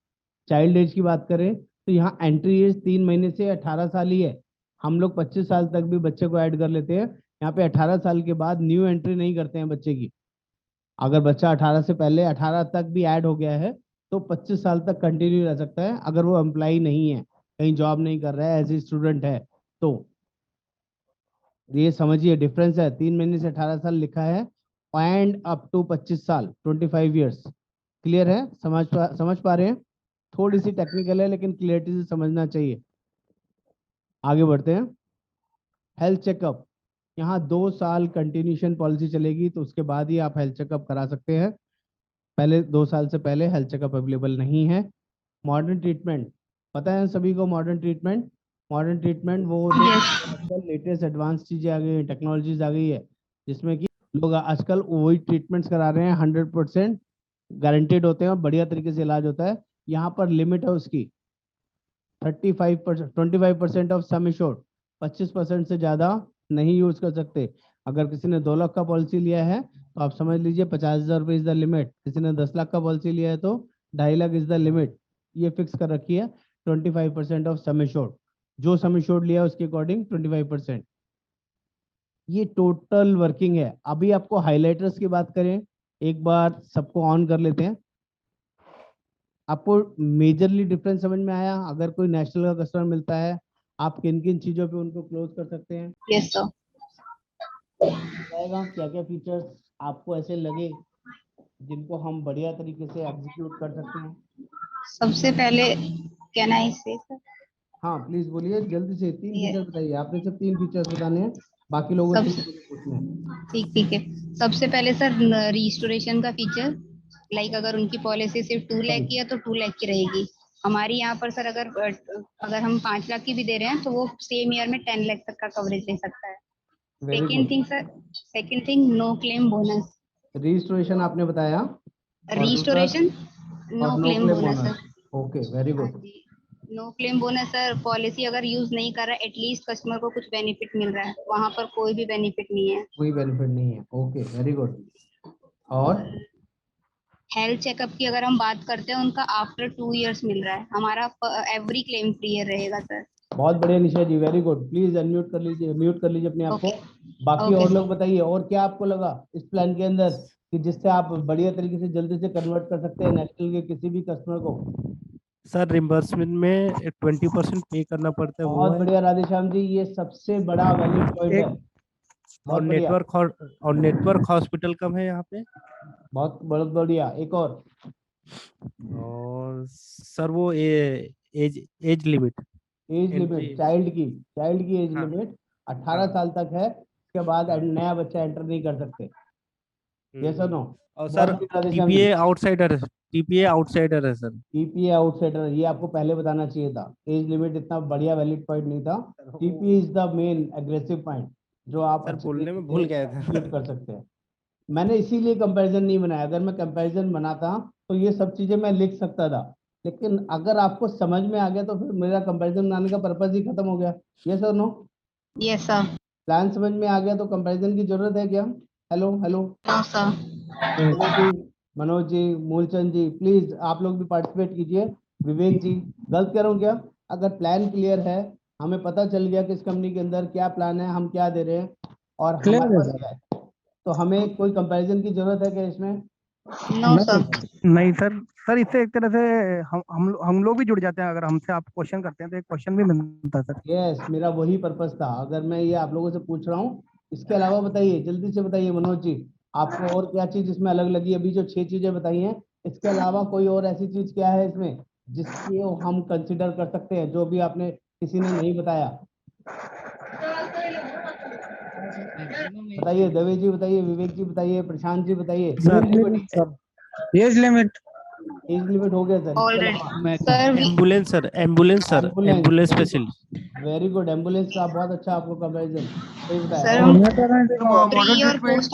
चाइल्ड एज की बात करें तो यहाँ एंट्री एज 3 महीने से 18 साल ही है। हम लोग 25 साल तक भी बच्चे को ऐड कर लेते हैं, यहाँ पे 18 साल के बाद न्यू एंट्री नहीं करते हैं बच्चे की। अगर बच्चा 18 से पहले 18 तक भी ऐड हो गया है तो 25 साल तक कंटिन्यू रह सकता है, अगर वो एम्प्लॉय नहीं है, कहीं जॉब नहीं कर रहा है, एज ए स्टूडेंट है तो। ये समझिए डिफरेंस है, 3 महीने से 18 साल लिखा है, एंड अप टू 25 साल, 25 ईयर्स। क्लियर है? समझ पा रहे हैं? थोड़ी सी टेक्निकल है लेकिन क्लियरिटी से समझना चाहिए। आगे बढ़ते हैं। हेल्थ चेकअप, यहाँ 2 साल कंटिन्यूशन पॉलिसी चलेगी, तो उसके बाद ही आप हेल्थ चेकअप करा सकते हैं। पहले 2 साल से पहले हेल्थ चेकअप अवेलेबल नहीं है। मॉडर्न ट्रीटमेंट, पता है सभी को मॉडर्न ट्रीटमेंट? मॉडर्न ट्रीटमेंट वो आजकल लेटेस्ट एडवांस चीजें आ गई हैं, टेक्नोलॉजीज आ गई है, जिसमें कि लोग आजकल वही ट्रीटमेंट्स करा रहे हैं, 100% गारंटेड होते हैं और बढ़िया तरीके से इलाज होता है। यहाँ पर लिमिट है उसकी 35%, 25% ऑफ सम एश्योर्ड, 25% से ज्यादा नहीं यूज कर सकते। अगर किसी ने 2 लाख का पॉलिसी लिया है तो आप समझ लीजिए 50,000 रुपये इज द लिमिट। किसी ने 10 लाख का पॉलिसी लिया है तो 2.5 लाख इज द लिमिट। ये फिक्स कर रखी है 25% ऑफ सम एश्योर्ड, जो सम एश्योर्ड लिया है उसके अकॉर्डिंग 25%। ये टोटल वर्किंग है। अभी आपको हाइलाइटर्स की बात करें, एक बार सबको ऑन कर लेते हैं। आपको मेजरली डिफरेंस समझ में आया? अगर कोई नेशनल का कस्टमर मिलता है, आप किन किन चीजों पे उनको क्लोज कर सकते हैं? Yes, sir. बताएगा क्या क्या फीचर्स आपको ऐसे लगे जिनको हम बढ़िया तरीके से एग्जीक्यूट कर सकते हैं? सबसे पहले कैन आई से सर? हाँ प्लीज बोलिए जल्दी से। 3 ये- फीचर बताइए, आपने सिर्फ 3 फीचर्स बताने हैं, बाकी लोगों से सब- पूछना है। ठीक है। सबसे पहले सर रिस्टोरेशन का फीचर, लाइक अगर उनकी पॉलिसी सिर्फ 2 लाख की है तो 2 लाख की रहेगी। हमारी यहाँ पर सर अगर हम 5 लाख की भी दे रहे हैं तो वो सेम ईयर में 10 लाख तक का कवरेज ले सकता है। Very good. Second thing no claim bonus. Registration आपने बताया, और दूसरा रिस्टोरेशन नो और no claim claim bonus bonus. Sir. Okay, very हाँ गुड। जी। No claim bonus sir, policy अगर यूज नहीं कर रहा है एटलीस्ट कस्टमर को कुछ बेनिफिट मिल रहा है, वहां पर कोई भी बेनिफिट नहीं है। कोई बेनिफिट नहीं है। Okay, very good. और और हेल्थ चेकअप की अगर हम बात करते हैं, उनका आफ्टर 2 इयर्स मिल रहा है, हमारा एवरी क्लेम फ्री रहेगा सर। बहुत बढ़िया निशा जी, वेरी गुड। प्लीज अनम्यूट कर लीजिए, म्यूट कर लीजिए अपने आप को। ओके। बाकी ओके और लोग सर। बताइए, और क्या आपको लगा इस प्लान के अंदर कि जिससे आप बढ़िया तरीके से जल्दी से कन्वर्ट कर सकते हैं नेशनल के किसी भी कस्टमर को? सर रिम्बर्समेंट में 20% पे करना पड़ता है, वो बहुत है। बढ़िया राधेश्याम जी, ये सबसे बड़ा वैलिड पॉइंट एक है। बहुत बढ़िया, और नेटवर्क हॉस्पिटल कम है यहाँ पे। बहुत बहुत बढ़िया। एक और और सर वो age age limit age limit, entry. Child की एज हाँ लिमिट 18 हाँ साल तक है। उसके बाद हाँ। नया बच्चा एंटर नहीं कर सकते। यस और नो? और बहुत सर बढ़िया राधेश्याम जी। टीपीए आउटसाइडर है सर। टीपीए आउटसाइडर, ये आपको पहले बताना चाहिए था। एज लिमिट इतना बढ़िया वैलिड पॉइंट नहीं था। TPA is the main aggressive point जो आप सर अच्छे बोलने तरीके में भूल से गए थे। एक्टिवेट कर सकते हैं। मैंने इसीलिए कंपैरिजन नहीं बनाया। अगर मैं कंपैरिजन बनाता तो ये सब चीजें मैं लिख सकता था, लेकिन अगर आपको समझ में आ गया तो फिर मेरा कंपैरिजन बनाने का पर्पज ही खत्म हो गया। यस और नो? Yes sir. प्लान समझ में आ गया तो कंपैरिजन की जरूरत है क्या? Hello hello. No sir. Manoj ji, Manoj ji, Moolchand ji, please आप लोग भी पार्टिसिपेट कीजिए। विवेक जी, गलत कह रहा हूँ क्या? अगर प्लान क्लियर है, हमें पता चल गया कि इस कंपनी के अंदर क्या प्लान है, हम क्या दे रहे हैं और क्लियर हमारे है पास सर। क्या है, तो हमें कोई कंपैरिजन की जरूरत है क्या इसमें? नो नहीं सर। नहीं सर। सर इससे एक तरह से हम लोग भी जुड़ जाते हैं, अगर हमसे आप क्वेश्चन करते हैं तो एक क्वेश्चन भी मिलता है सर। यस, मेरा वही पर्पस था। अगर मैं ये आप लोगों से पूछ रहा हूँ, इसके अलावा बताइए, जल्दी से बताइए मनोज जी, आपको और क्या चीज इसमें अलग लगी? अभी जो 6 चीजें बताई हैं, इसके अलावा कोई और ऐसी चीज क्या है इसमें जिसको हम कंसिडर कर सकते हैं, जो भी आपने किसी ने नहीं बताया? बताइए, देवेश जी बताइए, विवेक जी बताइए, प्रशांत जी बताइए। Sir as limit age limit हो गया सर, इसके ऑलरेडी अलावा? मैं sir ambulance, ambulance specialist. Very good. Ambulance का बहुत अच्छा आपको कंपैरिजन सही बताया। सर और हम मॉडर्न प्री और ट्रीटमेंट पोस्ट।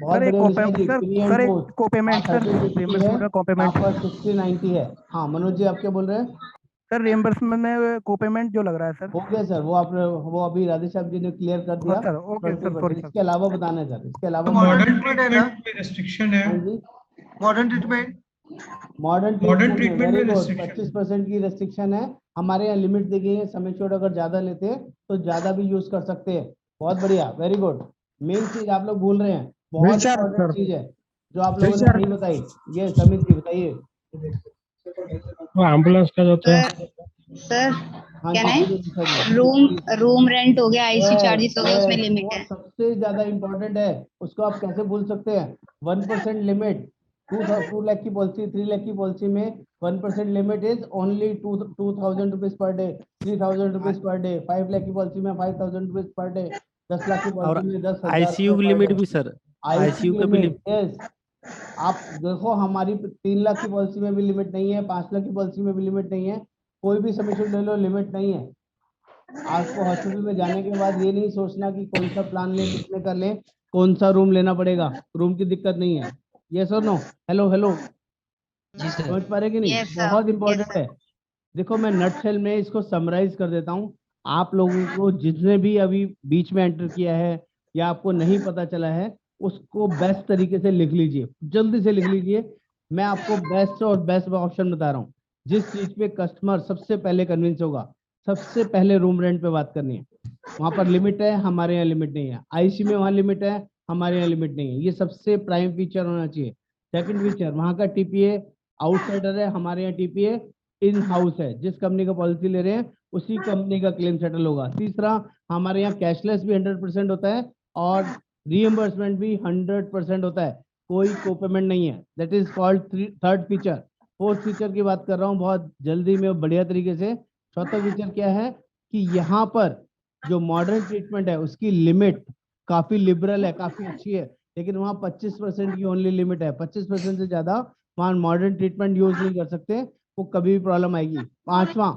बहुत सर एक बढ़िया निशा जी, सर प्री एंड सर एक पोस्ट कोपेमेंट सर 30-60 है, रिम्बर्समेंट में यहाँ कोपेमेंट। पर 60-90 है। हाँ मनोज जी, आप क्या बोल रहे हैं? सर रिम्बर्समेंट में कोपेमेंट जो लग रहा है सर। हो गया सर, वो आपने, वो अभी राधे साहब जी ने क्लियर कर हाँ दिया। Sir, okay sir, sorry 20%। Sir. इसके अलावा बताना है सर, इसके अलावा मॉडर्न ट्रीटमेंट में रिस्ट्रिक्शन है। हाँ जी, modern treatment modern modern treatment में ट्रीटमेंट वेरी में गुड, रिस्ट्रिक्शन है। 25% की रेस्ट्रिक्शन है। हमारे यहाँ लिमिट दी गई है, समय छोड़ अगर ज्यादा लेते हैं तो ज्यादा भी यूज कर सकते हैं। बहुत बढ़िया, वेरी गुड। मेन चीज आप लोग भूल रहे हैं, बहुत रिचार्ज इंपॉर्टेंट सर चीज है जो आप लोगों ने रिचार्ज नहीं बताई। ये समित जी बताइए। वो एम्बुलेंस का जो थे सर सर हाँ क्या जी है, बोलिए निशा जी, रूम प्लीज। रूम रेंट हो गया, आईसीयू यस चार्जेस हो गया, उसमें यस, लिमिट वो है। सबसे ज्यादा इंपॉर्टेंट है। उसको आप कैसे भूल सकते हैं? 1% लिमिट, 2 लाख की पॉलिसी, 3 लाख की पॉलिसी में 1% limit is only 2,000 rupees per day, 3,000 rupees per day. 5 lakh की पॉलिसी में 5,000 रुपीज पर डे, 10 लाख की और पॉलिसी में 10,000 रुपए आईसीयू की पर लिमिट डे। भी सर। आईसी आईसीयू का भी लिमिट, यस। आप देखो, हमारी 3 लाख की पॉलिसी में भी लिमिट नहीं है, 5 लाख की पॉलिसी में भी लिमिट नहीं है। कोई भी सबमिशन ले लो, लिमिट नहीं है। आपको हॉस्पिटल में जाने के बाद ये नहीं सोचना कि कौन सा प्लान लें, कितने का लें, कौन सा रूम लेना पड़ेगा। रूम की दिक्कत नहीं है। यस और नो? हेलो हेलो, जी सर समझ पा रहे कि नहीं? Yes sir. बहुत यस इंपॉर्टेंट सर। है। देखो, मैं नटशेल में इसको समराइज कर देता हूँ। आप लोगों को जिसने भी अभी बीच में एंटर किया है या आपको नहीं पता चला है, उसको बेस्ट तरीके से लिख लीजिए, जल्दी से लिख लीजिए। मैं आपको बेस्ट और बेस्ट ऑप्शन बता रहा हूँ। जिस चीज पे कस्टमर सबसे पहले कन्विंस होगा, सबसे पहले रूम रेंट पे बात करनी है। वहां पर लिमिट है, हमारे यहाँ लिमिट नहीं है। आईसी में वहां लिमिट है, हमारे यहाँ लिमिट नहीं है। ये सबसे प्राइम फीचर होना चाहिए। सेकंड फीचर, वहां का टीपीए आउटसाइडर है, हमारे यहाँ टीपीए इन हाउस है। जिस कंपनी का पॉलिसी ले रहे हैं उसी कंपनी का क्लेम सेटल होगा। तीसरा, हमारे यहाँ कैशलेस भी 100% होता है और रीएम्बर्समेंट भी 100% होता है। कोई को पेमेंट नहीं है। That is called third feature. Fourth feature की बात कर रहा हूँ बहुत जल्दी में, बढ़िया तरीके से। चौथा फीचर क्या है कि यहाँ पर जो मॉडर्न ट्रीटमेंट है उसकी लिमिट काफी लिबरल है, काफी अच्छी है। लेकिन वहाँ 25% की ओनली लिमिट है। 25% से ज्यादा वहाँ मॉडर्न ट्रीटमेंट यूज नहीं कर सकते, वो कभी भी प्रॉब्लम आएगी। पांचवा,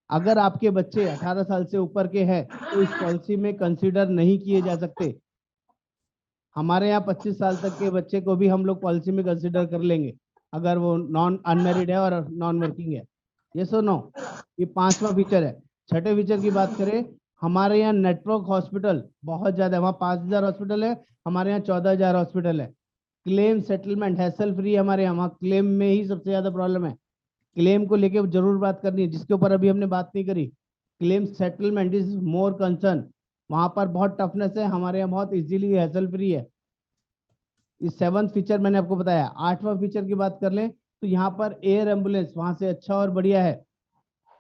अगर आपके बच्चे 18 साल से ऊपर के हैं तो इस पॉलिसी में कंसीडर नहीं किए जा सकते। हमारे यहाँ 25 साल तक के बच्चे को भी हम लोग पॉलिसी में कंसीडर कर लेंगे। अगर वो नॉन अनमेरिड है और नॉन वर्किंग है। ये सो नो, ये 5वां फीचर है। छठे फीचर की बात करें, हमारे यहाँ नेटवर्क हॉस्पिटल बहुत ज्यादा है, वहाँ 5000 हॉस्पिटल है, हमारे यहाँ 14000 हॉस्पिटल है। क्लेम सेटलमेंट हैसल फ्री हमारे यहाँ, क्लेम में ही सबसे ज्यादा प्रॉब्लम है। क्लेम को लेके जरूर बात करनी है, जिसके ऊपर अभी हमने बात नहीं करी। Claim settlement is more concern, वहां पर बहुत टफनेस है, हमारे यहाँ बहुत इजीली हैसल फ्री है। इस 7th फीचर मैंने आपको बताया। 8वां फीचर की बात कर लें तो यहाँ पर एयर एम्बुलेंस वहां से अच्छा और बढ़िया है,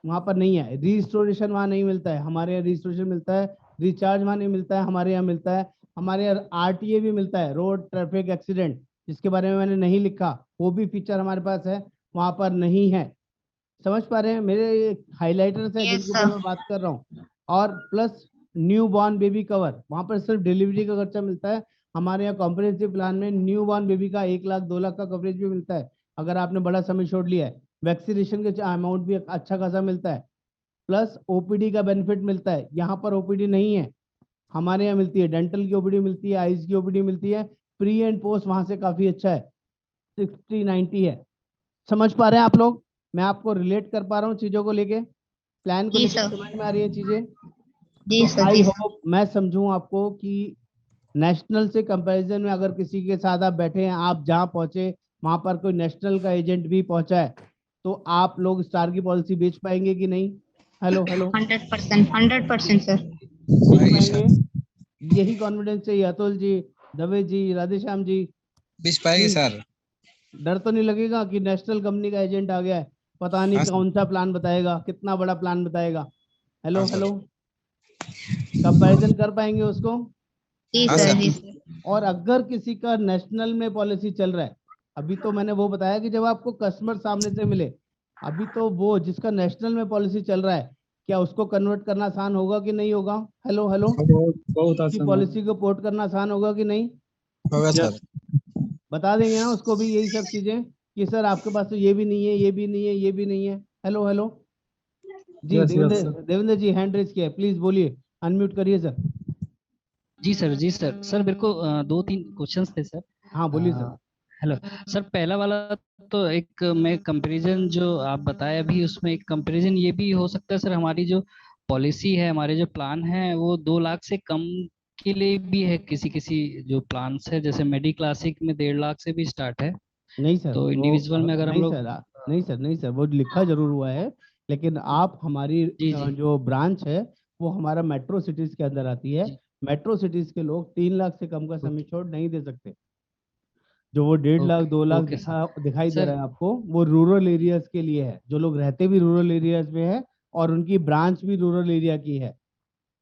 वहां पर नहीं है। रिस्टोरेशन वहां नहीं मिलता है, हमारे यहाँ रिस्टोरेशन मिलता है। रिचार्ज वहां नहीं मिलता है, हमारे यहाँ मिलता है। हमारे यहाँ आरटीए भी मिलता है, रोड ट्रैफिक एक्सीडेंट, जिसके बारे में मैंने नहीं लिखा, वो भी फीचर हमारे पास है, वहां पर नहीं है। समझ पा रहे हैं? मेरे हाइलाइटर्स है Yes, जिनके ऊपर sir. मैं बात कर रहा हूँ। और plus new born baby cover, वहां पर सिर्फ डिलीवरी का खर्चा मिलता है। हमारे यहाँ कॉम्प्रिहेंसिव प्लान में न्यू बॉर्न बेबी का 1 लाख 2 लाख का कवरेज भी मिलता है, अगर आपने बड़ा समय छोड़ लिया है। वैक्सीनेशन के अमाउंट भी अच्छा खासा मिलता है, प्लस ओपीडी का बेनिफिट मिलता है। यहाँ पर ओपीडी नहीं है, हमारे यहाँ मिलती है। डेंटल की ओपीडी मिलती है, आईज की ओपीडी मिलती है। प्री एंड पोस्ट वहां से काफी अच्छा है, 60-90 है। समझ पा रहे हैं आप लोग? मैं आपको रिलेट कर पा रहा हूँ चीजों को लेके, प्लान को जी लेके सर। समझ में आ रही है चीजें? जी सर, आई जी सर। होप मैं समझूं आपको कि नेशनल से कंपैरिजन में अगर किसी के साथ आप बैठे हैं, आप जहां पहुंचे वहां पर कोई नेशनल का एजेंट भी पहुंचा है, तो आप लोग स्टार की पॉलिसी बेच पाएंगे कि नहीं? Hello hello, 100% sir. बेच पाएंगे? यही कॉन्फिडेंस चाहिए अतुल जी, दवे जी, राधेश्याम जी। बीच पाएगी जी, सर। डर तो नहीं लगेगा कि नेशनल कंपनी का एजेंट आ गया है, पता नहीं हाँ सर। कौन सा प्लान बताएगा, कितना बड़ा प्लान बताएगा? हेलो हाँ सर। हेलो, कंपैरिजन कर पाएंगे उसको? जी हाँ सर, सर। जी सर। और अगर किसी का नेशनल में पॉलिसी चल रहा है, अभी तो मैंने वो बताया कि जब आपको कस्टमर सामने से मिले, अभी तो वो जिसका नेशनल में पॉलिसी चल रहा है, क्या उसको कन्वर्ट करना आसान होगा कि नहीं होगा? हेलो हेलो, बहुत उसकी आसान है। पॉलिसी को पोर्ट करना आसान होगा कि नहीं? होगा सर। बता देंगे ना उसको भी यही सब चीजें कि सर आपके पास तो ये भी नहीं है, ये भी नहीं है, ये भी नहीं है। हेलो हेलो जी, यस देवेंद्र यस देवेंद्र जी हैंड रेज किया है, प्लीज बोलिए, अनम्यूट करिए सर। जी सर, जी सर। सर मेरे को 2-3 क्वेश्चंस थे सर। हाँ बोलिए सर। हेलो सर, पहला वाला तो एक मैं कंपैरिजन जो आप बताए अभी, उसमें एक कंपैरिजन ये भी हो सकता है सर, हमारी जो पॉलिसी है, हमारे जो प्लान है, वो 2 लाख से कम के लिए भी है। किसी किसी जो प्लान्स है, जैसे मेडी क्लासिक में 1.5 लाख से भी स्टार्ट है। नहीं सर, तो वो इंडिविजुअल में अगर हम नहीं लोग सर, नहीं सर, नहीं सर, वो लिखा जरूर हुआ है, लेकिन आप हमारी जी जी जो ब्रांच है वो हमारा मेट्रो सिटीज के अंदर आती है। जी। मेट्रो सिटीज के लोग 3 लाख से कम का समय ओके छोड़ नहीं दे सकते। जो वो 1.5 lakh okay 2 lakh okay sir. दिखाई दे सर रहा है आपको, वो रूरल एरियाज के लिए है, जो लोग रहते भी रूरल एरियाज में है और उनकी ब्रांच भी रूरल एरिया की है,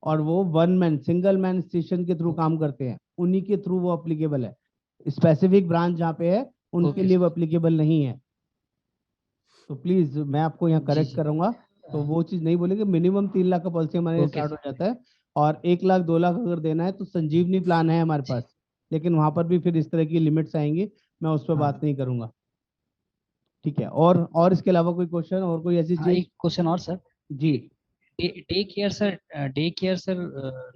और वो one man single man station के थ्रू काम करते हैं, उन्हीं के थ्रू वो अप्लीकेबल है। स्पेसिफिक ब्रांच जहाँ पे है उनके ओके लिए वो सर। अप्लीकेबल नहीं है। तो प्लीज मैं आपको यहाँ जी करेक्ट जी। करूंगा, तो वो चीज नहीं बोलेंगे। मिनिमम 3 लाख का पॉलिसी हमारे ओके स्टार्ट हो सर। जाता है, और 1 लाख 2 लाख अगर देना है तो संजीवनी प्लान है हमारे जी पास, लेकिन वहां पर भी फिर इस तरह की लिमिट्स आएंगी, मैं उस पर हाँ बात नहीं करूंगा। ठीक है, और इसके अलावा कोई क्वेश्चन और कोई ऐसी हाँ, चीज? एक क्वेश्चन और सर। जी day care sir, day care sir,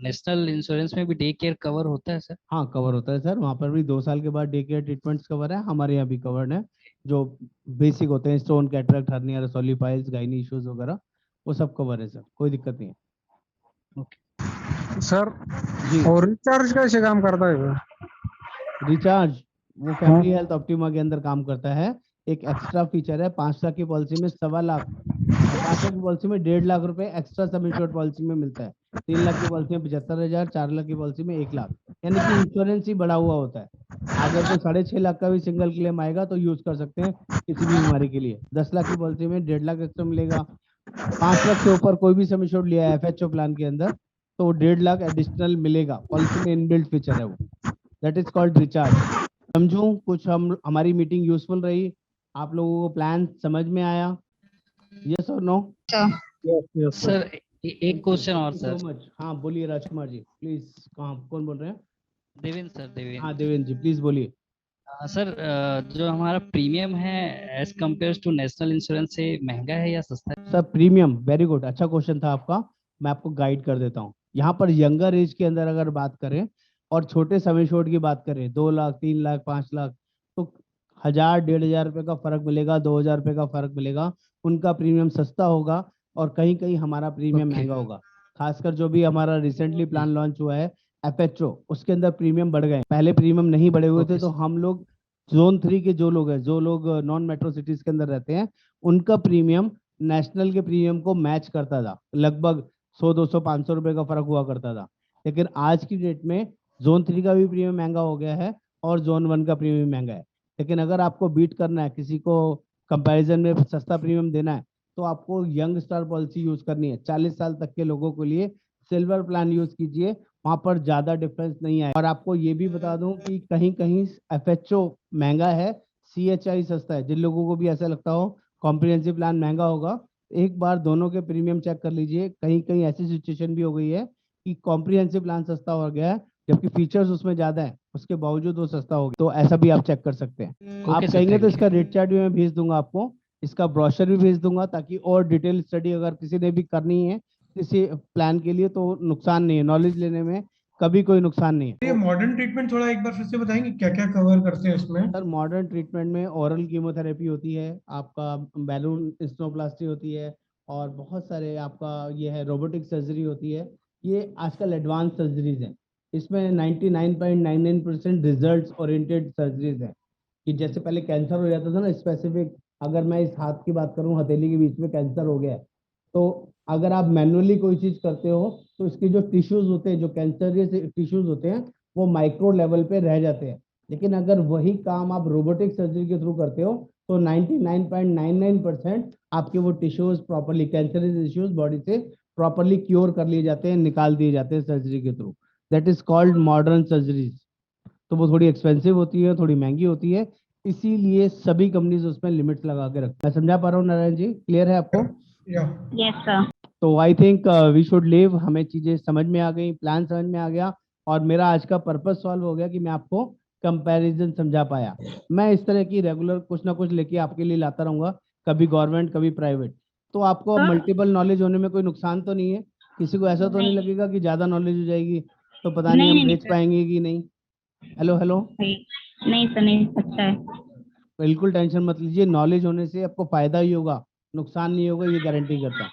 national insurance में भी डे केयर कवर होता है सर? हाँ, कवर होता है सर, वहाँ पर भी 2 साल के बाद डे केयर ट्रीटमेंट्स कवर है, हमारे यहाँ भी कवर्ड है। जो बेसिक होते हैं, स्टोन, कैटरेक्ट, हर्निया, रसोली पाइल्स, गाइनी इश्यूज वगैरह, वो सब कवर है सर, कोई दिक्कत नहीं है। ओके सर जी, और रिचार्ज कैसे काम करता है वो? रिचार्ज वो हाँ फैमिली हेल्थ ऑप्टिमा के अंदर काम करता है। एक एक्स्ट्रा फीचर है, 5 लाख की पॉलिसी में 1.25 लाख, और 5 लाख की पॉलिसी में 1.5 लाख रुपए एक्स्ट्रा सम इंश्योर्ड पॉलिसी में मिलता है। 3 लाख की पॉलिसी में 75,000, 4 लाख की पॉलिसी में 1 लाख, यानी कि इंश्योरेंस ही बढ़ा हुआ होता है। अगर कोई 6.5 लाख का भी सिंगल क्लेम आएगा तो यूज कर सकते हैं किसी भी बीमारी के लिए। 10 लाख की पॉलिसी में 1.5 लाख एक्स्ट्रा मिलेगा। 5 लाख से ऊपर कोई भी सम इंश्योर्ड लिया है एफएचओ प्लान के अंदर, तो 1.5 लाख एडिशनल मिलेगा, पॉलिसी में इनबिल्ट फीचर है वो, दैट इज कॉल्ड रिचार्ज। समझूं कुछ, हम हमारी मीटिंग यूजफुल रही, आप लोगों को प्लान समझ में आया? यस और no? Sir, yes yes sir. Sir, एक क्वेश्चन और सो सर। मच। हाँ बोलिए राजकुमार जी, प्लीज। कहाँ, कौन बोल रहे हैं? देवेंद्र सर, हाँ देवेंद्र। देवेंद्र जी, प्लीज बोलिए। सर, जो हमारा प्रीमियम है as compared to national insurance से महंगा है या सस्ता है? सर प्रीमियम, वेरी गुड, अच्छा क्वेश्चन था आपका, मैं आपको गाइड कर देता हूँ। यहाँ पर यंगर एज के अंदर अगर बात करें और छोटे सम एश्योर्ड की बात करें, 2 लाख 3 लाख 5 लाख, तो 1000 1500 रुपए का फर्क मिलेगा, 2000 रुपए का फर्क मिलेगा। उनका प्रीमियम सस्ता होगा और कहीं कहीं हमारा प्रीमियम Okay. महंगा होगा। खासकर जो भी हमारा रिसेंटली प्लान लॉन्च हुआ है FHO, उसके अंदर प्रीमियम बढ़ गए। पहले प्रीमियम नहीं बढ़े हुए थे, Okay, तो हम लोग जोन 3 के जो लोग हैं, जो लोग नॉन मेट्रो सिटीज के अंदर रहते हैं, उनका प्रीमियम नेशनल के प्रीमियम को मैच करता था। लगभग 100 200 500 रुपए का फर्क हुआ करता था। लेकिन आज की डेट में जोन 3 का भी प्रीमियम महंगा हो गया है और जोन 1 का प्रीमियम महंगा है। लेकिन अगर आपको बीट करना है, किसी को कंपैरिजन में सस्ता प्रीमियम देना है, तो आपको यंग स्टार पॉलिसी यूज करनी है। 40 साल तक के लोगों के लिए सिल्वर प्लान यूज कीजिए, वहां पर ज्यादा डिफरेंस नहीं आएगा। और आपको ये भी बता दूं कि कहीं कहीं FHO महंगा है, CHI सस्ता है। जिन लोगों को भी ऐसा लगता हो कॉम्प्रिहेंसिव प्लान महंगा होगा, एक बार दोनों के प्रीमियम चेक कर लीजिए। कहीं कहीं ऐसी सिचुएशन भी हो गई है कि कॉम्प्रिहेंसिव प्लान सस्ता हो गया है, जबकि फीचर्स उसमें ज्यादा है, उसके बावजूद वो सस्ता हो गया। तो ऐसा भी आप चेक कर सकते हैं। आप Okay, sir, कहेंगे तो thank इसका रेट चार्ट भी मैं भेज दूंगा आपको, इसका ब्रोशर भी भेज दूंगा, ताकि और डिटेल स्टडी अगर किसी ने भी करनी है किसी प्लान के लिए तो नुकसान नहीं है। नॉलेज लेने में कभी कोई नुकसान नहीं है। ये मॉडर्न ट्रीटमेंट थोड़ा एक बार फिर से बताएंगे क्या क्या कवर करते हैं इसमें? सर मॉडर्न ट्रीटमेंट में ओरल कीमोथेरेपी होती है, आपका बैलून स्टेनोप्लास्टी होती है, और बहुत सारे आपका ये है रोबोटिक सर्जरी होती है। ये आजकल एडवांस सर्जरीज हैं। इसमें 99.99% रिजल्ट्स ओरिएंटेड सर्जरीज हैं। कि जैसे पहले कैंसर हो जाता था ना स्पेसिफिक, अगर मैं इस हाथ की बात करूं, हथेली के बीच में कैंसर हो गया है, तो अगर आप मैनुअली कोई चीज करते हो तो इसके जो टिश्यूज होते हैं, जो कैंसरियस टिश्यूज होते हैं, वो माइक्रो लेवल पे रह जाते हैं। लेकिन अगर वही काम आप रोबोटिक सर्जरी के थ्रू करते हो तो 99.99% आपके वो tissues properly, cancerous tissues body से प्रॉपर्ली क्योर कर लिए जाते हैं, निकाल दिए जाते हैं सर्जरी के through. That is called modern surgeries. तो वो थोड़ी एक्सपेंसिव होती है, थोड़ी महंगी होती है, इसीलिए सभी कंपनीज उसमें लिमिट्स लगा के रखते हैं। मैं समझा पा रहा हूँ नारायण जी? क्लियर है आपको? या यस सर। तो I think we should leave. हमें चीजें समझ में आ गई, प्लान समझ में आ गया, और मेरा आज का पर्पस सॉल्व हो गया कि मैं आपको कंपैरिजन समझा पाया। मैं इस तरह की रेगुलर कुछ ना कुछ लेके आपके लिए लाता रहूंगा, कभी गवर्नमेंट कभी प्राइवेट। तो आपको मल्टीपल नॉलेज होने में कोई नुकसान तो नहीं है? किसी को ऐसा तो नहीं लगेगा कि ज्यादा नॉलेज हो जाएगी तो पता नहीं हम बेच पाएंगे कि नहीं? हेलो हेलो, नहीं सर, नहीं, अच्छा है। बिल्कुल टेंशन मत लीजिए। नॉलेज होने से आपको फायदा ही होगा, नुकसान नहीं होगा, ये गारंटी करता हूँ।